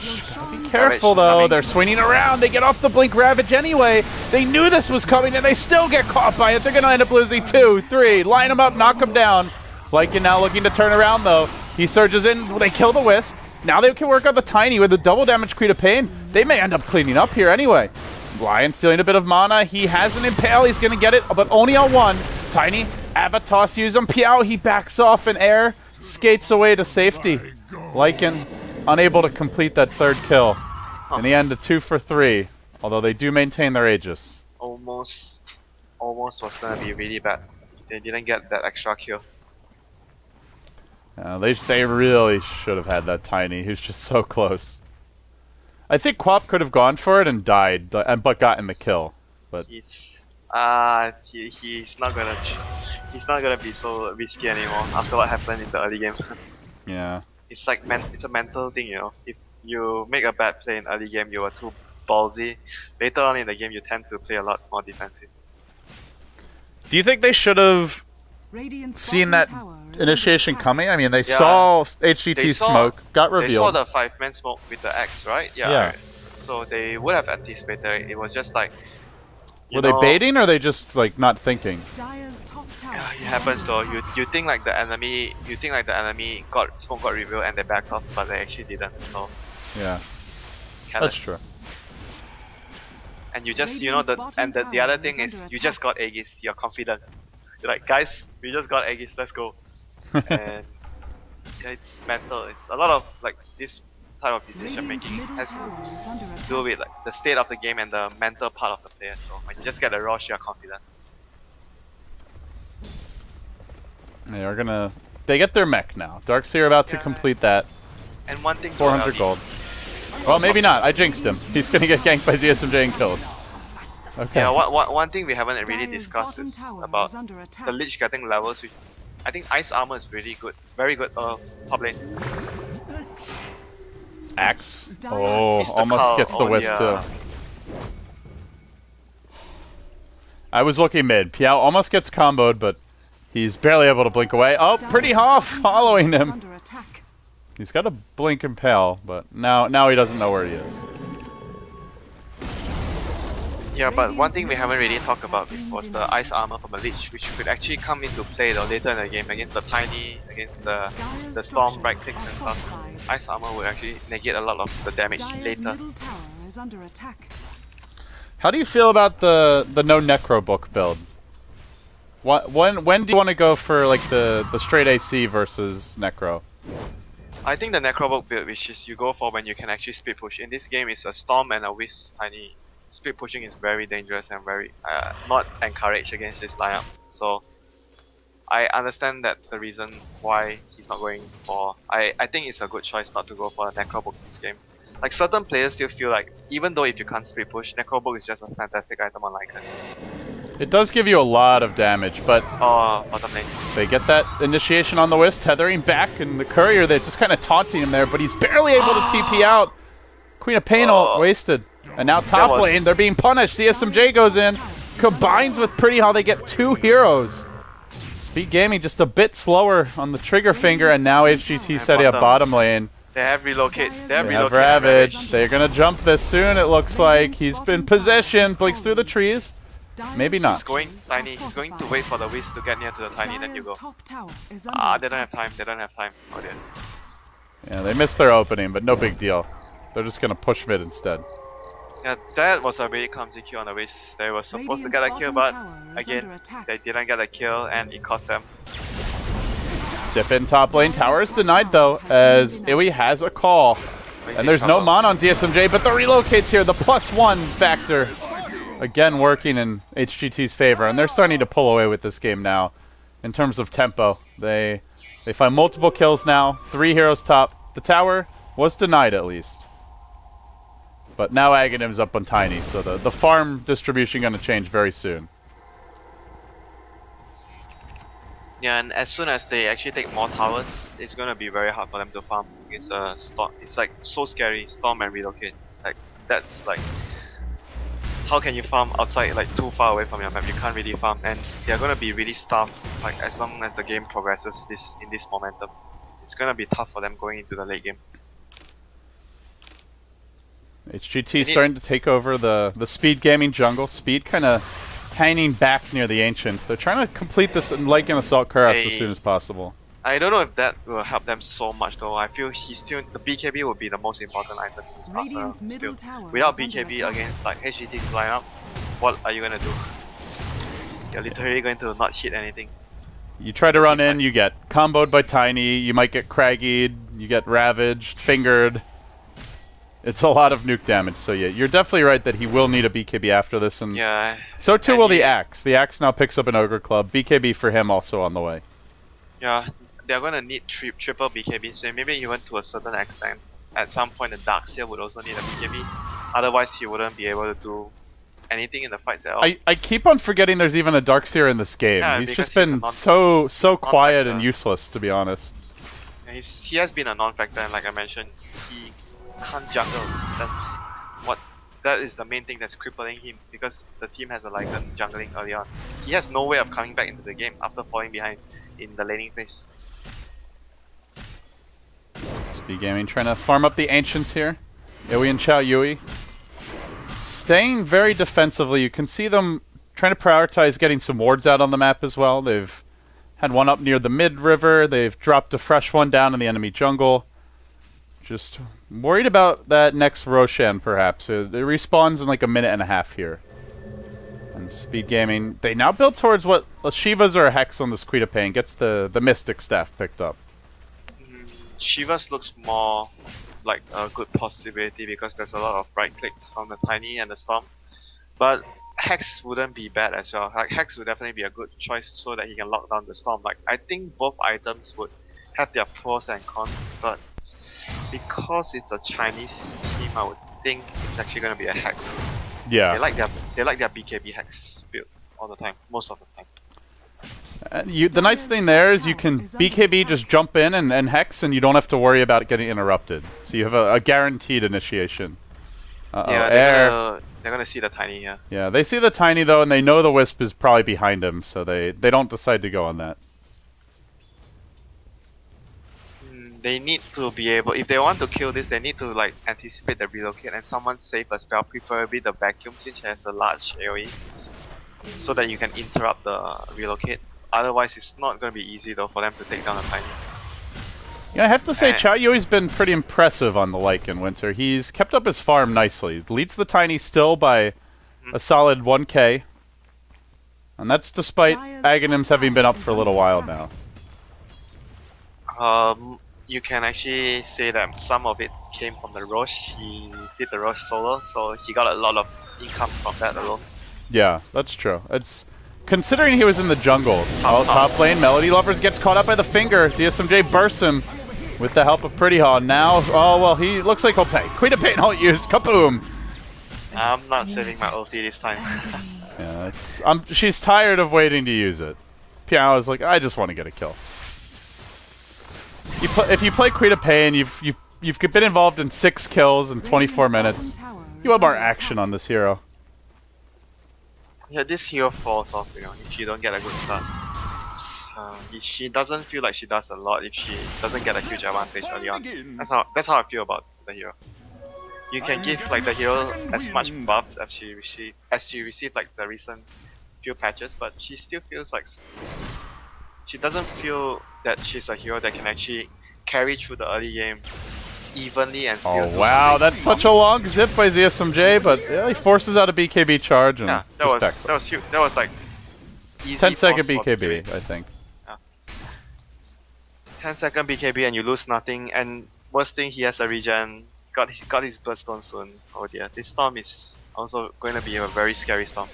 Speaker 1: be careful though. They're swinging around. They get off the Blink Ravage anyway. They knew this was coming, and they still get caught by it. They're going to end up losing 2, 3. Line them up, knock them down. Lycan now looking to turn around though. He surges in, they kill the Wisp. Now they can work out the Tiny with the double damage Creed of Pain. They may end up cleaning up here anyway. Lion stealing a bit of mana. He has an Impale, he's gonna get it, but only on one. Tiny, Avatos use him. Piao, he backs off in air, skates away to safety. Lycan unable to complete that third kill. In the end, a 2 for 3, although they do maintain their Aegis.
Speaker 2: Almost was gonna be really bad. They didn't get that extra kill.
Speaker 1: They really should have had that Tiny. He was just so close. I think Quap could have gone for it and died, but gotten the kill. But
Speaker 2: he's not gonna be so risky anymore after what happened in the early game.
Speaker 1: Yeah.
Speaker 2: It's like it's a mental thing, you know. If you make a bad play in early game, you are too ballsy. Later on in the game, you tend to play a lot more defensive.
Speaker 1: Do you think they should have seen that initiation coming? I mean, they saw HGT smoke, got revealed.
Speaker 2: They saw the 5-man smoke with the X, right? Yeah. So they would have anticipated it. It was just like
Speaker 1: Were they baiting or are they just like not thinking?
Speaker 2: Yeah, it happens though. You think like the enemy got smoke got revealed and they backed off, but they actually didn't. So
Speaker 1: yeah,
Speaker 2: careless.
Speaker 1: that's true.
Speaker 2: And you just the other thing is you just got Aegis. You're confident. You're like, guys, we just got Aegis. Let's go. And yeah, it's mental. It's a lot of like this type of decision making has to do with like the state of the game and the mental part of the player. So when you just get a rush, you're confident.
Speaker 1: They are gonna. They get their mech now. Darkseer about to complete that.
Speaker 2: And one thing.
Speaker 1: 400 gold. Well, maybe not. I jinxed him. He's gonna get ganked by ZSMJ and killed. Okay.
Speaker 2: Yeah. One thing we haven't really discussed is about the Lich getting levels. Which I think Ice Armor is really good. Very good. Top lane.
Speaker 1: Axe. Oh, almost gets the wisp too. I was looking mid. Piao almost gets comboed, but he's barely able to blink away. Oh, Pretty Hoff following him. He's got a blink and pale, but now he doesn't know where he is.
Speaker 2: Yeah, but one thing we haven't really talked about was the Ice Armor from a Lich, which could actually come into play though later in the game against the Tiny, against the Storm, right clicks and stuff. Ice Armor will actually negate a lot of the damage later.
Speaker 1: How do you feel about the no Necro book build? When do you want to go for like the straight AC versus Necro?
Speaker 2: I think the Necro book build, which is you go for when you can actually split push. In this game, it's a Storm and a Wisp Tiny. Split pushing is very dangerous and very not encouraged against this lineup. So I understand that the reason why he's not going for. I think it's a good choice not to go for a Necro book this game. Like certain players still feel like even though if you can't split push, Necro book is just a fantastic item on Lycan.
Speaker 1: It does give you a lot of damage, but
Speaker 2: bottom lane.
Speaker 1: They get that initiation on the Wisp, tethering back, and the Courier, they're just kind of taunting him there, but he's barely able to TP out. Queen of Pain ult wasted. And now top lane, they're being punished. CSMJ goes in, combines with Pretty How they get 2 heroes. Speed Gaming just a bit slower on the trigger finger, and now HGT setting up bottom lane.
Speaker 2: They have relocate. They have
Speaker 1: Ravage. They're gonna jump this soon. It looks like he's been positioned. Blinks through the trees. Maybe not.
Speaker 2: He's going Tiny. He's going to wait for the Wisp to get near to the Tiny, then you go. They don't have time. They don't have time. Oh dear.
Speaker 1: Yeah, they missed their opening, but no big deal. They're just gonna push mid instead.
Speaker 2: Yeah, that was a really clumsy kill on the Wisp. They were supposed to get a kill, but again, they didn't get a kill, and it cost them.
Speaker 1: Zip in top lane. Tower is denied though, as Iwi has a call. And there's no Mon on ZSMJ, but the relocates here, the +1 factor. Again working in HGT's favor, and they're starting to pull away with this game now. In terms of tempo, they find multiple kills now, 3 heroes top. The tower was denied at least. But now Aghanim's up on Tiny, so the farm distribution going to change very soon.
Speaker 2: Yeah, and as soon as they actually take more towers, it's going to be very hard for them to farm against a Storm. It's like so scary, Storm and relocate. Like, that's like... How can you farm outside, like too far away from your map? You can't really farm, and they're going to be really starved, like as long as the game progresses in this momentum. It's going to be tough for them going into the late game.
Speaker 1: HGT starting to take over the Speed Gaming jungle. Speed kind of hanging back near the Ancients. They're trying to complete this like an Assault Cuirass as soon as possible.
Speaker 2: I don't know if that will help them so much though. I feel the BKB will be the most important item in this arsenal still. Without BKB against like HGT's lineup, what are you gonna do? You're literally going to not hit anything.
Speaker 1: You try to run in, you get comboed by Tiny, you might get craggied, you get ravaged, fingered. It's a lot of nuke damage, so yeah, you're definitely right that he will need a BKB after this, and
Speaker 2: yeah,
Speaker 1: so too will the Axe. The Axe now picks up an Ogre Club. BKB for him also on the way.
Speaker 2: Yeah, they're gonna need triple BKB, so maybe even to a certain extent. At some point, the Darkseer would also need a BKB. Otherwise, he wouldn't be able to do anything in the fights at all.
Speaker 1: I keep on forgetting there's even a Darkseer in this game.
Speaker 2: Yeah,
Speaker 1: he's just been so quiet and useless, to be honest.
Speaker 2: Yeah, he has been a non-factor, and like I mentioned, he can't jungle. That is the main thing that's crippling him, because the team has a Lycan jungling early on. He has no way of coming back into the game after falling behind in the laning phase.
Speaker 1: Speed Gaming trying to farm up the Ancients here. Iwi and Xiao Yui staying very defensively. You can see them trying to prioritize getting some wards out on the map as well. They've had one up near the mid-river. They've dropped a fresh one down in the enemy jungle. Just worried about that next Roshan, perhaps. It respawns in like a minute and a half here. And Speed Gaming, they now build towards what a Shivas or a Hex on this Quita Pain. Gets the Mystic Staff picked up.
Speaker 2: Shivas looks more like a good possibility because there's a lot of right clicks on the Tiny and the Storm. But Hex wouldn't be bad as well. Like, Hex would definitely be a good choice so that he can lock down the Storm. Like, I think both items would have their pros and cons, but because it's a Chinese team, I would think it's actually going to be a Hex.
Speaker 1: Yeah.
Speaker 2: They like their BKB Hex build all the time, most of the time.
Speaker 1: The nice thing there is you can BKB just jump in and Hex, and you don't have to worry about getting interrupted. So you have a guaranteed initiation.
Speaker 2: Yeah, they're gonna see the Tiny here.
Speaker 1: Yeah, they see the Tiny though, and they know the Wisp is probably behind him, so they don't decide to go on that.
Speaker 2: They need to be able, if they want to kill this, they need to like anticipate the relocate and someone save a spell, preferably the vacuum since it has a large AoE, so that you can interrupt the relocate. Otherwise, it's not going to be easy though for them to take down the Tiny.
Speaker 1: Yeah, I have to say, Chao Yui's been pretty impressive on the Lycan, WinteR. He's kept up his farm nicely. Leads the Tiny still by a solid 1k. And that's despite Aghanim's having been up for a little while now.
Speaker 2: You can actually say that some of it came from the Rosh. He did the Rosh solo, so he got a lot of income from that alone.
Speaker 1: Yeah, that's true. It's considering he was in the jungle. Top lane, Melody Lovers gets caught up by the finger. ZSMJ bursts him with the help of Pretty Haw. Now, oh well, he looks like he'll pay. Quita Pain ult used. Kaboom!
Speaker 2: I'm not saving my ulti this time.
Speaker 1: Yeah, she's tired of waiting to use it. Piao is like, I just want to get a kill. If you play Quita Pain, you've been involved in 6 kills in 24 minutes. You want more action on this hero.
Speaker 2: Yeah, this hero falls off, you know, if she don't get a good start. She doesn't feel like she does a lot if she doesn't get a huge advantage early on. That's how I feel about the hero. You can give like the hero as much buffs as she received like the recent few patches, but she still feels like she doesn't feel that she's a hero that can actually carry through the early game evenly and still do
Speaker 1: wow, that's such a long zip by ZSMJ, but yeah, he forces out a BKB charge and
Speaker 2: yeah, that was huge. That was like easy
Speaker 1: 10-second BKB, I think.
Speaker 2: 10-second BKB and you lose nothing, and worst thing, he has a regen, got his Bloodstone soon. Oh dear, this Storm is also going to be a very scary Storm.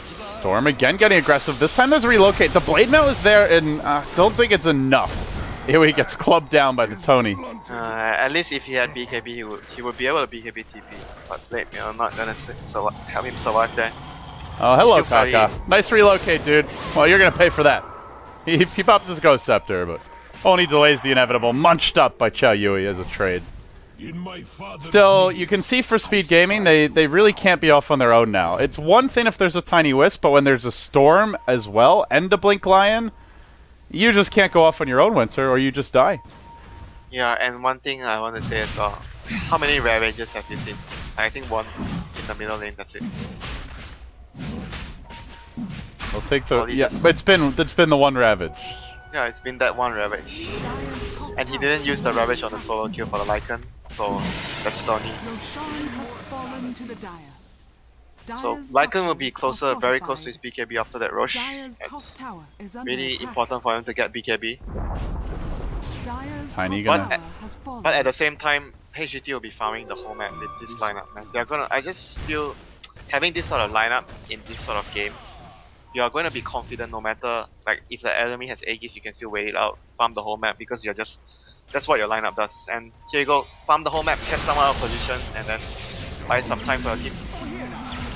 Speaker 1: Storm again getting aggressive. This time there's a relocate. The Blade Mail is there, and don't think it's enough. Here he gets clubbed down by the Tony.
Speaker 2: At least if he had BKB, he would be able to BKB TP. But Blade Mail, I'm not gonna help him survive there.
Speaker 1: Oh, hello, Kaka. Nice relocate, dude. Well, you're gonna pay for that. He pops his Ghost Scepter, but only delays the inevitable. Munched up by Chao Yui as a trade. Still, you can see for Speed Gaming, they really can't be off on their own now. It's one thing if there's a Tiny Wisp, but when there's a Storm as well, and a Blink Lion, you just can't go off on your own, WinteR, or you just die.
Speaker 2: Yeah, and one thing I want to say as well, how many Ravages have you seen? I think one in the middle lane, that's it.
Speaker 1: We'll take the... yeah, but it's been the one Ravage.
Speaker 2: Yeah, it's been that one Ravage. And he didn't use the Ravage on the solo kill for the Lycan, so that's Stony. So Lycan will be closer, very close to his BKB after that Rosh. It's really important for him to get BKB.
Speaker 1: Tiny gonna...
Speaker 2: But at the same time, HGT will be farming the whole map with this lineup, man. They're gonna... I just feel having this sort of lineup in this sort of game, you are going to be confident no matter, like, if the enemy has Aegis, you can still wait it out, farm the whole map, because you're just, that's what your lineup does. And here you go, farm the whole map, catch someone out of position, and then buy some time for your team.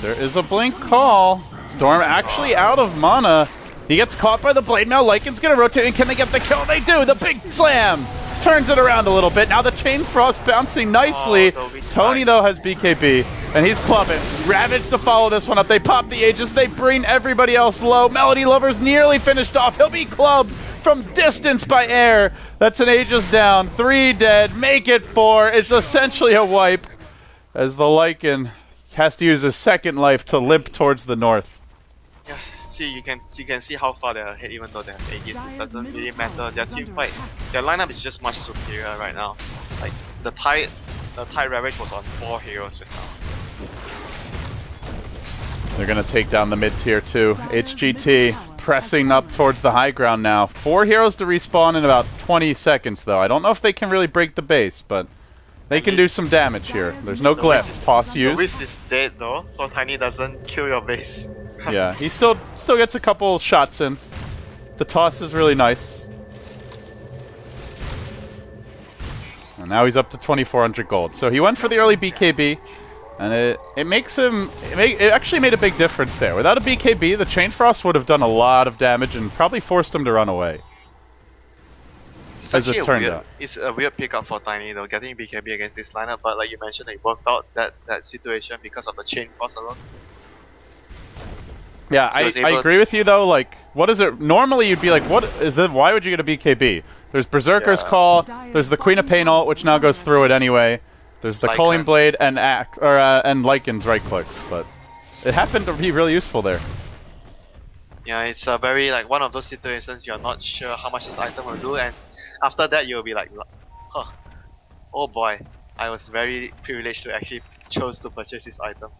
Speaker 1: There is a blink call. Storm actually out of mana. He gets caught by the Blade Mail. Lycan's going to rotate, and can they get the kill? They do! The big slam! Turns it around a little bit. Now the Chain Frost bouncing nicely. Tony, though, has BKB, and he's clubbing. Ravage to follow this one up. They pop the Aegis. They bring everybody else low. Melody Lover's nearly finished off. He'll be clubbed from distance by air. That's an Aegis down. 3 dead. Make it 4. It's essentially a wipe as the Lycan has to use his second life to limp towards the north.
Speaker 2: Yeah, see, you can see how far they're ahead, even though they have Aegis. It doesn't really matter. Their team fight, their lineup is just much superior right now. Like the Tide Ravage was on 4 heroes just now.
Speaker 1: They're gonna take down the mid tier too. HGT pressing up towards the high ground now. 4 heroes to respawn in about 20 seconds though. I don't know if they can really break the base, but they can do some damage here. There's no glyph. Toss used.
Speaker 2: The Whisk is dead though, so Tiny doesn't kill your base.
Speaker 1: Yeah, he still gets a couple shots in. The toss is really nice. And now he's up to 2,400 gold. So he went for the early BKB, and it actually made a big difference there. Without a BKB, the Chain Frost would have done a lot of damage and probably forced him to run away. As it turned out.
Speaker 2: It's a weird pickup for Tiny though, getting BKB against this lineup, but like you mentioned, it worked out that situation because of the Chain Frost alone.
Speaker 1: Yeah, I agree with you though. Like, what is it? Normally you'd be like, what is the? Why would you get a BKB? There's Berserker's Call. There's the Queen of Pain ult, which now goes through it anyway. There's the Culling Blade and and Lycan's right clicks, but it happened to be really useful there.
Speaker 2: Yeah, it's a very like one of those situations you're not sure how much this item will do, and after that you'll be like, huh, oh boy, I was very privileged to actually chose to purchase this item.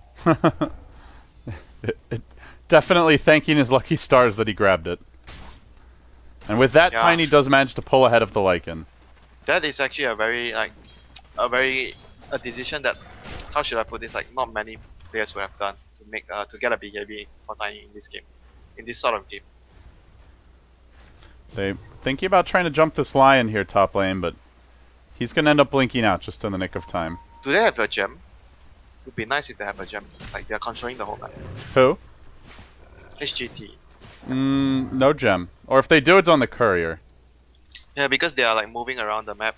Speaker 1: Definitely thanking his lucky stars that he grabbed it. And with that, Tiny does manage to pull ahead of the Lycan.
Speaker 2: That is actually a decision that, how should I put this, like not many players would have done to get a BKB for Tiny in this game, in this sort of game.
Speaker 1: They thinking about trying to jump this Lion here top lane, but he's gonna end up blinking out just in the nick of time.
Speaker 2: Do they have a gem? It would be nice if they have a gem. Like they're controlling the whole map.
Speaker 1: Who?
Speaker 2: HGT.
Speaker 1: No gem. Or if they do, it's on the courier.
Speaker 2: Yeah, because they are like moving around the map,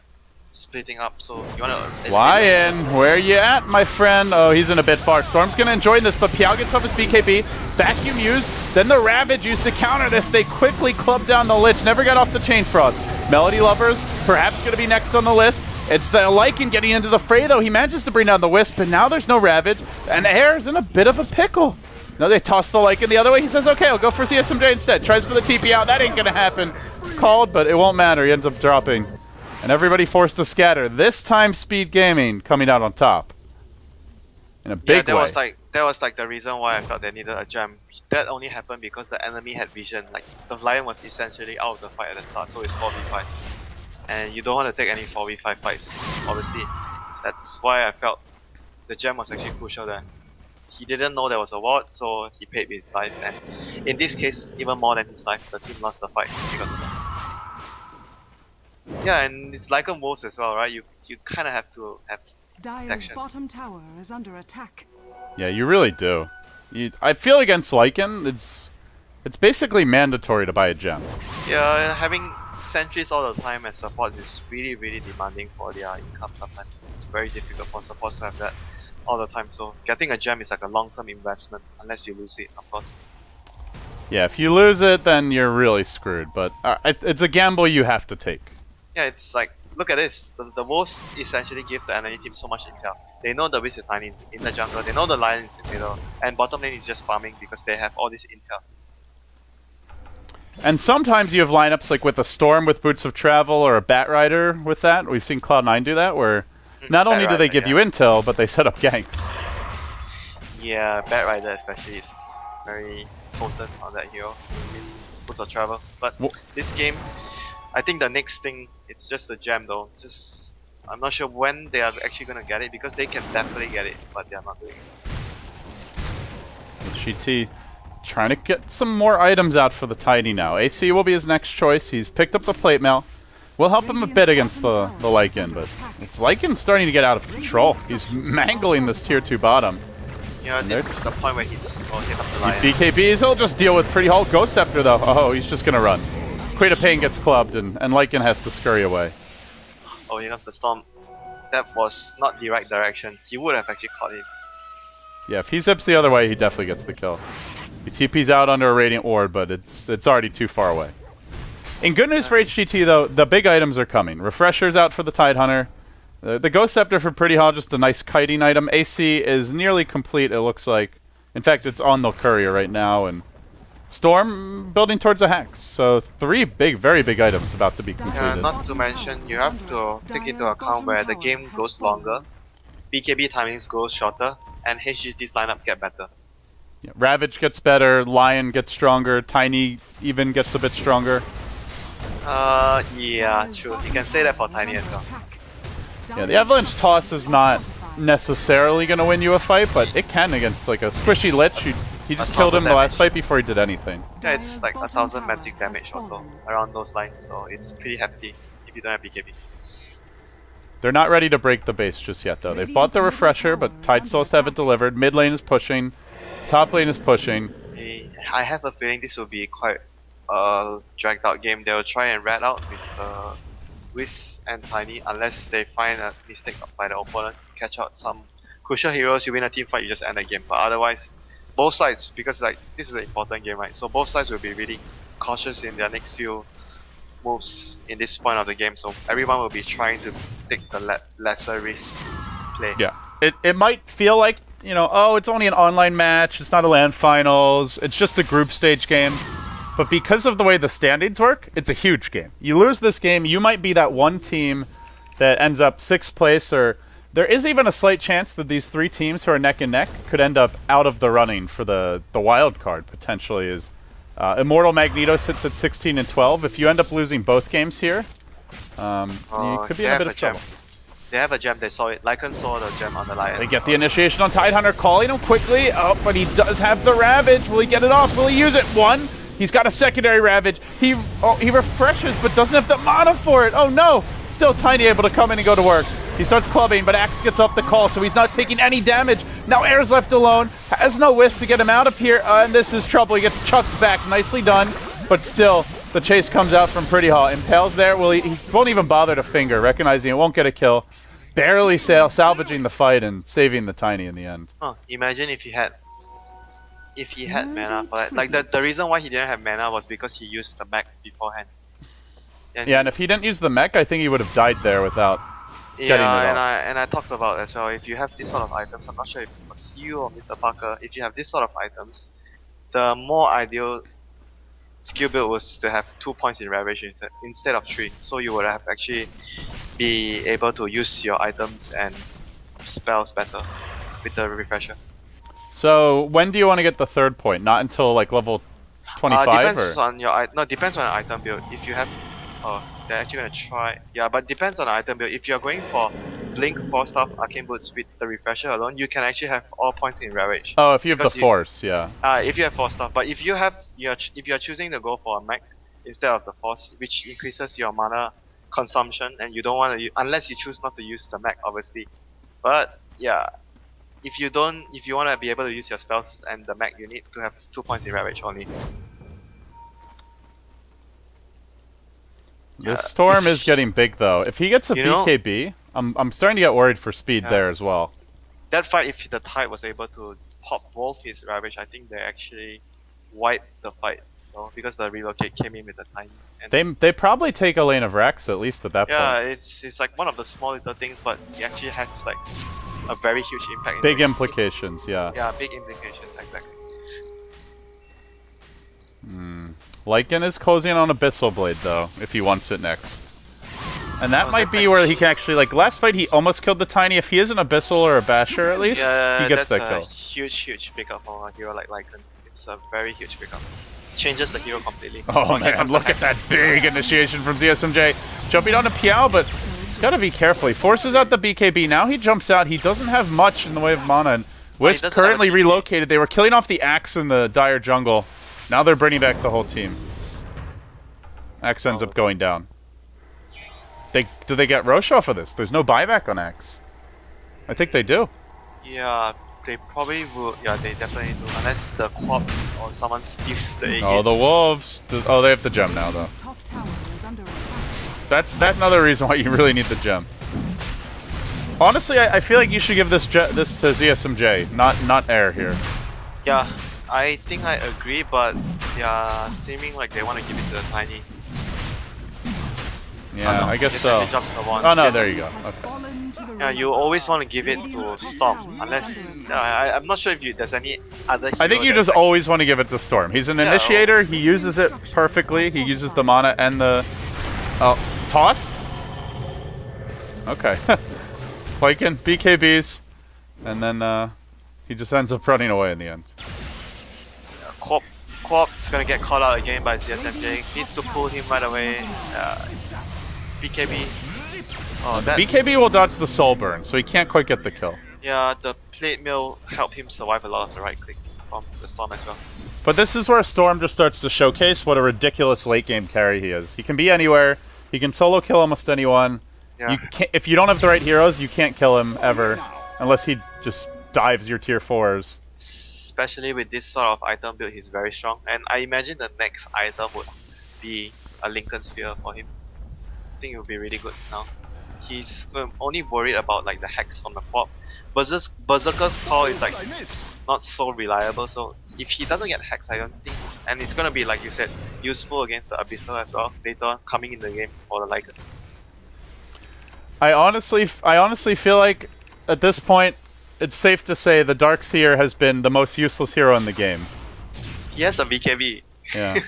Speaker 2: splitting up. So you wanna
Speaker 1: Lion, where you at, my friend? Oh, he's in a bit far. Storm's gonna enjoy this, but Piao gets off his BKB. Vacuum used, then the Ravage used to counter this. They quickly clubbed down the Lich, never got off the Chain Frost. Melody Lovers, perhaps gonna be next on the list. It's the Lycan getting into the fray though. He manages to bring down the Wisp, but now there's no Ravage, and Air's in a bit of a pickle. No, they toss the Lycan the other way. He says, okay, I'll go for CSMJ instead. Tries for the TP out. That ain't gonna happen. Called, but it won't matter. He ends up dropping. And everybody forced to scatter. This time, Speed Gaming coming out on top. In a big way.
Speaker 2: That was like the reason why I felt they needed a gem. That only happened because the enemy had vision. Like, the Lion was essentially out of the fight at the start, so it's 4v5. And you don't want to take any 4v5 fights, obviously. So that's why I felt the gem was actually crucial there. He didn't know there was a ward, so he paid with his life, and in this case, even more than his life, the team lost the fight because of that. Yeah, and it's Lycan wolves as well, right? You kind of have to have protection.
Speaker 3: Bottom tower is under attack.
Speaker 1: Yeah, you really do. I feel against Lycan, it's basically mandatory to buy a gem.
Speaker 2: Yeah, having sentries all the time as support is really, really demanding for their income sometimes. It's very difficult for supports to have that all the time, so getting a gem is like a long-term investment, unless you lose it, of course.
Speaker 1: Yeah, if you lose it, then you're really screwed, but it's a gamble you have to take.
Speaker 2: Yeah, it's like, look at this, the wolves essentially give the enemy team so much intel. They know the Wisp is Tiny in the jungle, they know the Lion is in the middle, and bottom lane is just farming because they have all this intel.
Speaker 1: And sometimes you have lineups like with a Storm with Boots of Travel or a Bat Rider with that. We've seen Cloud9 do that, where not only do they give you intel, but they set up ganks.
Speaker 2: Yeah, Bat Rider especially is very potent on that hero in Boots of Travel. But this game, I think the next thing, it's just the gem though. I'm not sure when they are actually going to get it, because they can definitely get it, but they are not doing it.
Speaker 1: HGT trying to get some more items out for the Tiny now. AC will be his next choice. He's picked up the plate mail. Will help him a bit against the Lycan, but it's Lycan starting to get out of control. He's mangling this tier 2 bottom.
Speaker 2: Yeah, this is the point where he's... Oh, here comes the Lion.
Speaker 1: BKBs, he'll just deal with Pretty Hulk. Ghost Scepter though. Oh, he's just gonna run. Queen of Pain gets clubbed and Lycan has to scurry away.
Speaker 2: Oh, here comes the Storm. That was not the right direction. He would have actually caught him.
Speaker 1: Yeah, if he zips the other way, he definitely gets the kill. He TP's out under a Radiant Ward, but it's already too far away. In good news for HGT though, the big items are coming. Refresher's out for the Tidehunter. The Ghost Scepter for Pretty Hall, just a nice kiting item. AC is nearly complete, it looks like. In fact, it's on the courier right now, and Storm building towards a Hex. So 3 very big items about to be completed.
Speaker 2: Not to mention, you have to take into account where the game goes longer, BKB timings go shorter, and HGT's lineup get better.
Speaker 1: Yeah, Ravage gets better, Lion gets stronger, Tiny even gets a bit stronger.
Speaker 2: Yeah, true. You can say that for Tiny as well.
Speaker 1: Yeah, the Avalanche Toss is not necessarily going to win you a fight, but it can against like a squishy Lich. He just killed him the last fight before he did anything.
Speaker 2: Yeah, it's like 1000 magic damage also, around those lines, so it's pretty hefty if you don't have BKB.
Speaker 1: They're not ready to break the base just yet, though. They've bought the refresher, but Tide still has to have it delivered. Mid lane is pushing. Top lane is pushing.
Speaker 2: I have a feeling this will be quite a dragged out game. They'll try and rat out with Wiz and Tiny unless they find a mistake by the opponent, catch out some crucial heroes, you win a team fight, you just end the game. But otherwise, both sides, because like this is an important game, right? So both sides will be really cautious in their next few moves in this point of the game. So everyone will be trying to take the lesser risk play.
Speaker 1: Yeah, it might feel like, you know, oh, it's only an online match, it's not a LAN finals, it's just a group stage game. But because of the way the standings work, it's a huge game. You lose this game, you might be that one team that ends up 6th place, or there is even a slight chance that these 3 teams who are neck and neck could end up out of the running for the wild card, potentially. Is Immortal Magneto sits at 16 and 12. If you end up losing both games here, you could be in a bit of trouble.
Speaker 2: They have a gem, they saw it. Lycan saw the gem on the Lion.
Speaker 1: They get the initiation on Tidehunter, calling him quickly. Oh, but he does have the Ravage. Will he get it off? Will he use it? 1. He's got a secondary Ravage. He refreshes, but doesn't have the mana for it. Oh no! Still Tiny able to come in and go to work. He starts clubbing, but Axe gets off the call, so he's not taking any damage. Now Air's left alone. Has no whisk to get him out of here, and this is trouble. He gets chucked back. Nicely done. But still, the chase comes out from Pretty Hall. Impales there. Well, he won't even bother to finger, recognizing it won't get a kill. Barely salvaging the fight and saving the Tiny in the end.
Speaker 2: Oh, imagine if he had mana for that. Like the reason why he didn't have mana was because he used the mech beforehand.
Speaker 1: And if he didn't use the mech, I think he would have died there without getting it off.
Speaker 2: And I talked about as well, if you have this sort of items, I'm not sure if it was you or Mr. Parker, if you have this sort of items, the more ideal skill build was to have 2 points in Ravage instead of 3. So you would have actually be able to use your items and spells better with the refresher.
Speaker 1: So when do you want to get the 3rd point? Not until like level 25?
Speaker 2: Depends on your depends on the item build. If you have they're actually gonna try, yeah, but depends on the item build. If you're going for Blink, 4-star, Arcane Boots with the refresher alone, you can actually have all points in Ravage.
Speaker 1: Oh, if you have the Force, yeah.
Speaker 2: If you have 4-star, but if you have if you're choosing to go for a mech instead of the Force, which increases your mana consumption, and you don't want to, unless you choose not to use the mech, obviously. But yeah, if you want to be able to use your spells and the mech, you need to have 2 points in Ravage only.
Speaker 1: This Storm is getting big though. If he gets a BKB, I'm starting to get worried for speed there as well.
Speaker 2: That fight, if the Tide was able to pop both his Ravage, I think they actually wiped the fight. So, because the relocate came in with the Tiny. And
Speaker 1: they probably take a lane of Rex at least at that point.
Speaker 2: Yeah, it's like one of the small little things, but it actually has like a very huge impact.
Speaker 1: Big implications, yeah.
Speaker 2: Yeah, big implications, exactly.
Speaker 1: Lycan is closing on Abyssal Blade though, if he wants it next. And that might be where he can actually, like last fight he almost killed the Tiny. If he is an Abyssal or a Basher at least, he gets that kill.
Speaker 2: Huge pickup for a hero like Lycan. It's a very huge pickup. Changes the hero completely.
Speaker 1: Oh man, look at that big initiation from ZSMJ. Jumping onto Piao, but he's got to be careful. He forces out the BKB. Now he jumps out. He doesn't have much in the way of mana. And Wisp currently relocated. They were killing off the Axe in the dire jungle. Now they're bringing back the whole team. Axe ends up going down. Do they get Rosh off of this? There's no buyback on Axe. I think they do.
Speaker 2: Yeah, they probably will. Yeah, they definitely do. Unless the Quap or someone steals the Aegis.
Speaker 1: Oh, the Wolves. Oh, they have the gem now, though. That's another reason why you really need the gem. Honestly, I feel like you should give this to ZSMJ, not Air here.
Speaker 2: Yeah, I think I agree, but yeah, seeming like they want to give it to the Tiny.
Speaker 1: Yeah, I guess
Speaker 2: Instantly
Speaker 1: so.
Speaker 2: drops the wand.
Speaker 1: Oh no,
Speaker 2: Yes,
Speaker 1: there you go. Okay.
Speaker 2: Yeah, you always want to give it to Storm, unless I'm not sure if there's any other hero
Speaker 1: I think you
Speaker 2: that's
Speaker 1: just always want to give it to Storm. He's an initiator. He uses it perfectly. He uses the mana and the toss. Okay, Lycan, BKBs, and then he just ends up running away in the end.
Speaker 2: Quap is gonna get caught out again by CSMJ. Needs to pull him right away. BKB. Oh,
Speaker 1: The BKB will dodge the soul burn, so he can't quite get the kill.
Speaker 2: Yeah, the plate mill helped him survive a lot of the right click from the Storm as well.
Speaker 1: But this is where Storm just starts to showcase what a ridiculous late game carry he is. He can be anywhere. He can solo kill almost anyone.
Speaker 2: Yeah.
Speaker 1: If you don't have the right heroes, you can't kill him ever, unless he just dives your tier 4s.
Speaker 2: Especially with this sort of item build, he's very strong. And I imagine the next item would be a Lincoln Sphere for him. I think it would be really good now. He's only worried about like the hex from the Quap. Berserker's call is like not so reliable, so if he doesn't get hex, I don't think, and it's gonna be like you said, useful against the Abyssal as well later coming in the game for the Lycan.
Speaker 1: I honestly feel like at this point, it's safe to say the Darkseer has been the most useless hero in the game.
Speaker 2: He has a BKB.
Speaker 1: Yeah.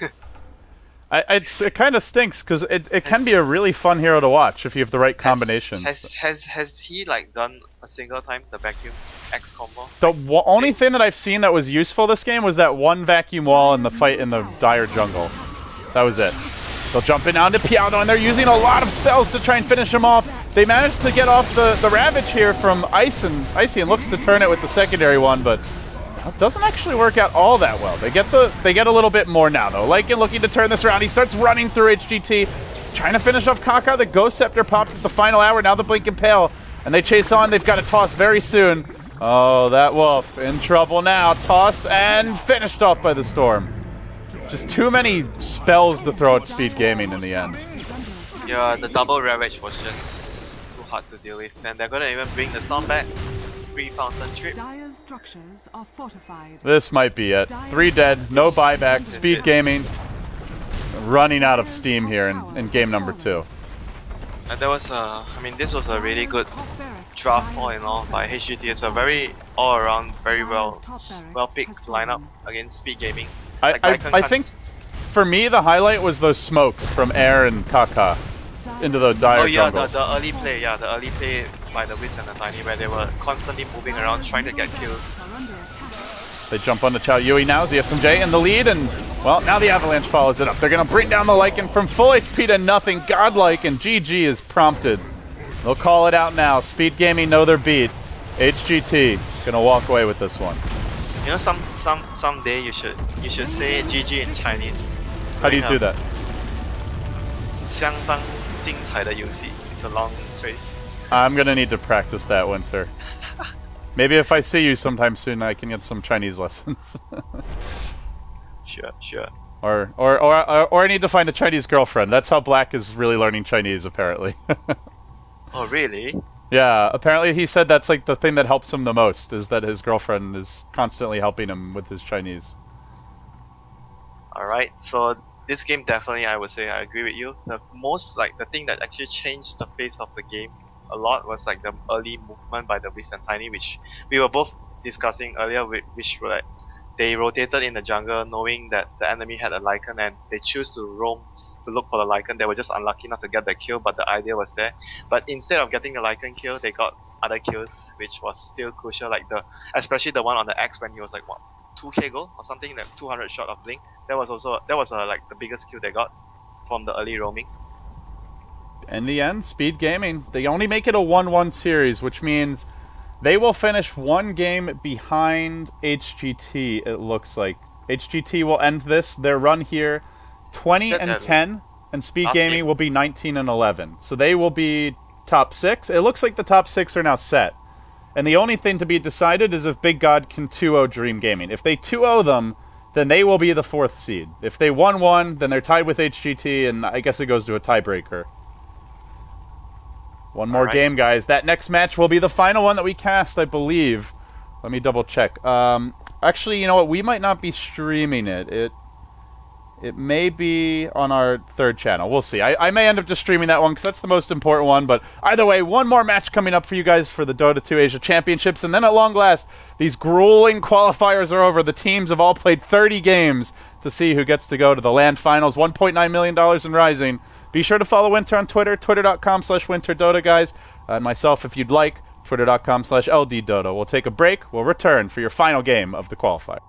Speaker 1: It kind of stinks because it can be a really fun hero to watch if you have the right combinations.
Speaker 2: Has he like done a single time the vacuum X combo?
Speaker 1: The only thing that I've seen that was useful this game was that one vacuum wall in the fight in the dire jungle. That was it. They'll jump in onto Piano, and they're using a lot of spells to try and finish him off. They managed to get off the Ravage here from Icy and looks to turn it with the secondary one, but it doesn't actually work out all that well. They get a little bit more now, though. Lycan looking to turn this around. He starts running through HGT, trying to finish off Kaka. The Ghost Scepter popped at the final hour. Now the Blink Impale, and they chase on. They've got a toss very soon. Oh, that wolf in trouble now. Tossed and finished off by the Storm. Just too many spells to throw at Speed Gaming in the end.
Speaker 2: Yeah, the double Ravage was just too hard to deal with, and they're gonna even bring the Storm back. Free Fountain Trip.
Speaker 3: Dire's structures are fortified.
Speaker 1: This might be it. 3 dead, no buyback. Speed Gaming running out of steam here in game number 2.
Speaker 2: And there was this was a really good draft all in all by HGT. It's a very all around, very well picked lineup against Speed Gaming.
Speaker 1: I think for me the highlight was those smokes from Air and Kaka into the dire jungle.
Speaker 2: The early play, the early play by the Wiz and the Tiny, where they were constantly moving around trying to get kills.
Speaker 1: They jump on the Chao Yui now, ZSMJ in the lead, and well, now the Avalanche follows it up. They're gonna bring down the Lycan from full HP to nothing. Godlike, and GG is prompted. They'll call it out now. Speed Gaming know their beat. HGT gonna walk away with this one.
Speaker 2: You know, someday you should say GG in Chinese.
Speaker 1: How do you do that?
Speaker 2: 相当精彩的游戏. It's a long phrase.
Speaker 1: I'm gonna need to practice that, WinteR. Maybe if I see you sometime soon, I can get some Chinese lessons.
Speaker 2: Sure.
Speaker 1: Or I need to find a Chinese girlfriend. That's how Black is really learning Chinese, apparently.
Speaker 2: Oh, really?
Speaker 1: Yeah, apparently he said that's like the thing that helps him the most, is that his girlfriend is constantly helping him with his Chinese.
Speaker 2: Alright, so this game definitely, I would say, I agree with you. The thing that actually changed the face of the game a lot was like the early movement by the Wiz and Tiny, which we were both discussing earlier, which were like, they rotated in the jungle knowing that the enemy had a Lycan, and they choose to roam to look for the Lycan. They were just unlucky not to get the kill, but the idea was there. But instead of getting the Lycan kill, they got other kills, which was still crucial, like especially the one on the X when he was like, what, 2k gold or something, like 200 shot of Blink. That was like the biggest kill they got from the early roaming.
Speaker 1: In the end, Speed Gaming, they only make it a 1-1 series, which means they will finish one game behind HGT, it looks like. HGT will end their run here 20-10, and Speed Gaming will be 19-11. So they will be top 6. It looks like the top 6 are now set. And the only thing to be decided is if Big God can 2-0 Dream Gaming. If they 2-0 them, then they will be the 4th seed. If they 1-1, then they're tied with HGT, and I guess it goes to a tiebreaker. One more game, guys. That next match will be the final one that we cast, I believe. Let me double check. Actually, you know what? We might not be streaming it. It may be on our third channel. We'll see. I may end up just streaming that one because that's the most important one. But either way, one more match coming up for you guys for the Dota 2 Asia Championships. And then at long last, these grueling qualifiers are over. The teams have all played 30 games to see who gets to go to the LAN finals. $1.9 million and rising. Be sure to follow WinteR on Twitter, twitter.com/WinteRDota, guys. And myself, if you'd like, twitter.com/LDDota. We'll take a break. We'll return for your final game of the qualifier.